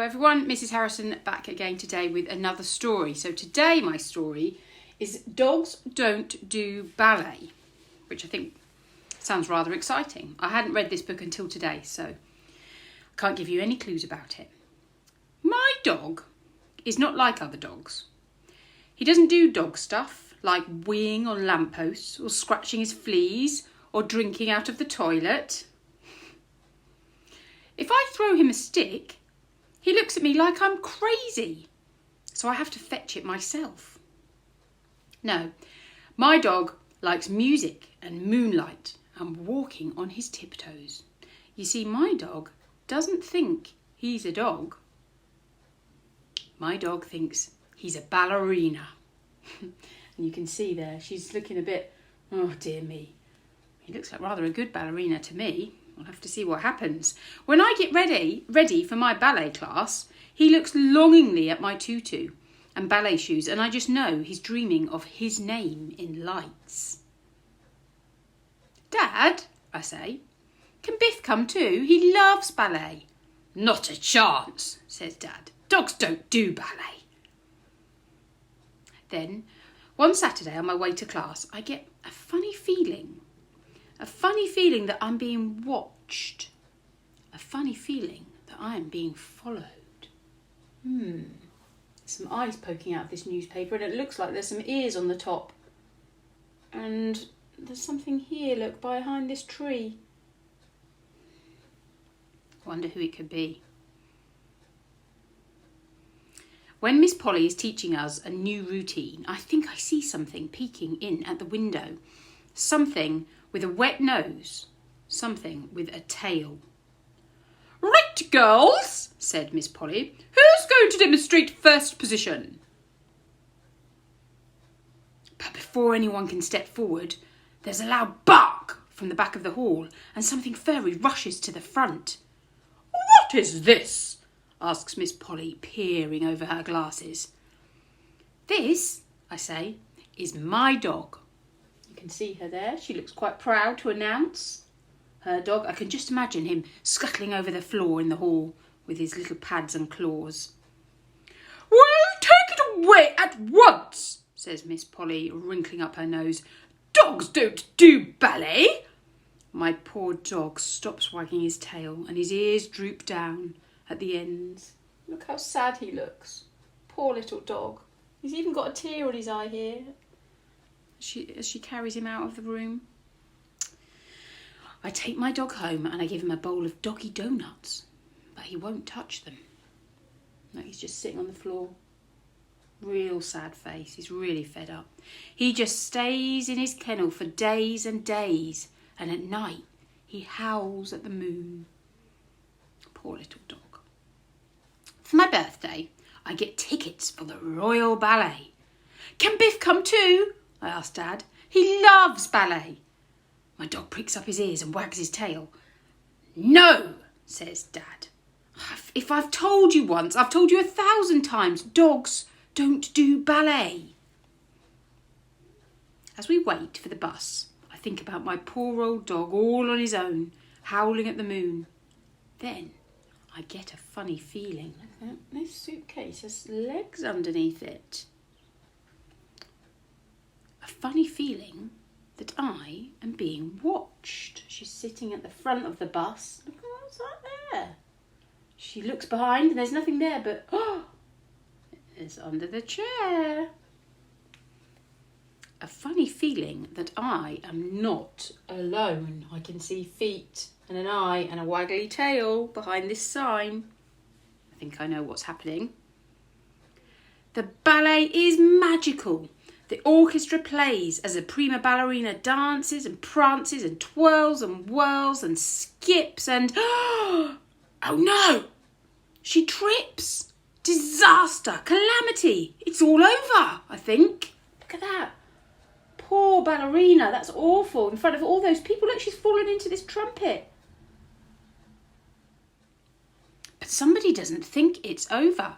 Hello everyone, Mrs. Harrison back again today with another story. So today my story is Dogs Don't Do Ballet, which I think sounds rather exciting. I hadn't read this book until today, so I can't give you any clues about it. My dog is not like other dogs. He doesn't do dog stuff like weeing on lampposts or scratching his fleas or drinking out of the toilet. If I throw him a stick, he looks at me like I'm crazy, so I have to fetch it myself. No, my dog likes music and moonlight and walking on his tiptoes. You see, my dog doesn't think he's a dog. My dog thinks he's a ballerina. And you can see there, she's looking a bit, oh dear me. He looks like rather a good ballerina to me. We'll have to see what happens. When I get ready for my ballet class, he looks longingly at my tutu and ballet shoes, and I just know he's dreaming of his name in lights. Dad, I say, can Biff come too? He loves ballet. Not a chance, says Dad. Dogs don't do ballet. Then, one Saturday on my way to class, I get a funny feeling. A funny feeling that I'm being watched. A funny feeling that I am being followed. Some eyes poking out of this newspaper, and it looks like there's some ears on the top. And there's something here, look, behind this tree. Wonder who it could be. When Miss Polly is teaching us a new routine, I think I see something peeking in at the window. Something with a wet nose, something with a tail. Right, girls, said Miss Polly. Who's going to demonstrate first position? But before anyone can step forward, there's a loud bark from the back of the hall, and something furry rushes to the front. What is this? Asks Miss Polly, peering over her glasses. This, I say, is my dog. You can see her there. She looks quite proud to announce her dog. I can just imagine him scuttling over the floor in the hall with his little pads and claws. Well, take it away at once, says Miss Polly, wrinkling up her nose. Dogs don't do ballet. My poor dog stops wagging his tail and his ears droop down at the ends. Look how sad he looks. Poor little dog. He's even got a tear in his eye here. As she carries him out of the room. I take my dog home and I give him a bowl of doggy donuts, but he won't touch them. No, he's just sitting on the floor. Real sad face. He's really fed up. He just stays in his kennel for days and days, and at night he howls at the moon. Poor little dog. For my birthday, I get tickets for the Royal Ballet. Can Biff come too? I asked Dad. He loves ballet. My dog pricks up his ears and wags his tail. No, says Dad. If I've told you once, I've told you 1,000 times, dogs don't do ballet. As we wait for the bus, I think about my poor old dog all on his own, howling at the moon. Then I get a funny feeling. Look, this suitcase has legs underneath it. A funny feeling that I am being watched. She's sitting at the front of the bus. Look, what's that there? She looks behind and there's nothing there, but it's under the chair. A funny feeling that I am not alone. I can see feet and an eye and a waggly tail behind this sign. I think I know what's happening. The ballet is magical. The orchestra plays as a prima ballerina dances and prances and twirls and whirls and skips and... Oh no! She trips! Disaster! Calamity! It's all over, I think. Look at that. Poor ballerina, that's awful. In front of all those people, look, she's fallen into this trumpet. But somebody doesn't think it's over.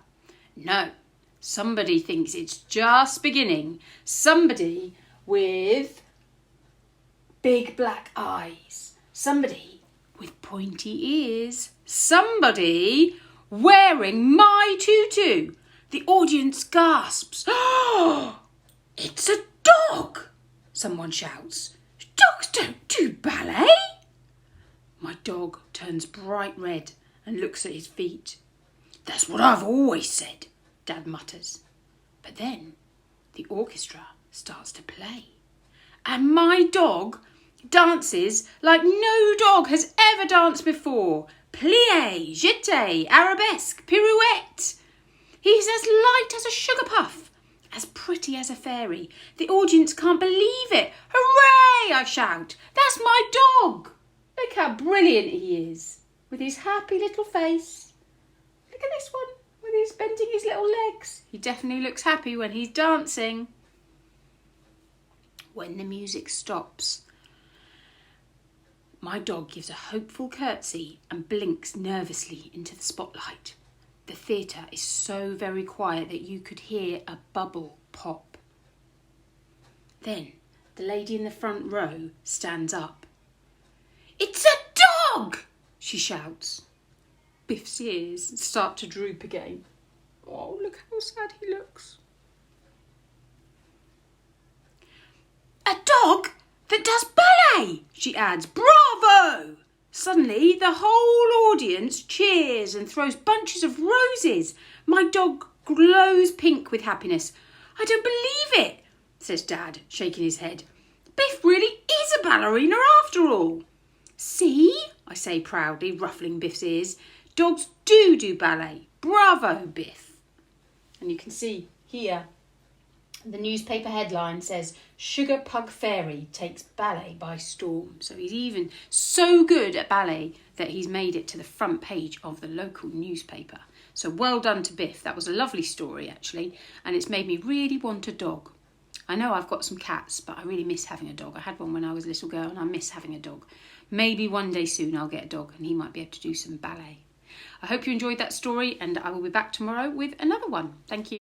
No. Somebody thinks it's just beginning. Somebody with big black eyes. Somebody with pointy ears. Somebody wearing my tutu. The audience gasps. Oh, it's a dog, someone shouts. Dogs don't do ballet. My dog turns bright red and looks at his feet. That's what I've always said, Dad mutters. But then the orchestra starts to play. And my dog dances like no dog has ever danced before. Plie, jeté, arabesque, pirouette. He's as light as a sugar puff, as pretty as a fairy. The audience can't believe it. Hooray, I shout. That's my dog. Look how brilliant he is, with his happy little face. Look at this one, with his bending his little legs. He definitely looks happy when he's dancing. When the music stops, my dog gives a hopeful curtsy and blinks nervously into the spotlight. The theatre is so very quiet that you could hear a bubble pop. Then the lady in the front row stands up. It's a dog, she shouts. Biff's ears start to droop again. Oh, look how sad he looks. A dog that does ballet, she adds. Bravo! Suddenly, the whole audience cheers and throws bunches of roses. My dog glows pink with happiness. I don't believe it, says Dad, shaking his head. Biff really is a ballerina after all. See, I say proudly, ruffling Biff's ears. Dogs do ballet. Bravo, Biff. And you can see here, the newspaper headline says, Sugar Pug Fairy takes ballet by storm. So he's even so good at ballet that he's made it to the front page of the local newspaper. So well done to Biff. That was a lovely story, actually. And it's made me really want a dog. I know I've got some cats, but I really miss having a dog. I had one when I was a little girl and I miss having a dog. Maybe one day soon I'll get a dog and he might be able to do some ballet. I hope you enjoyed that story and I will be back tomorrow with another one. Thank you.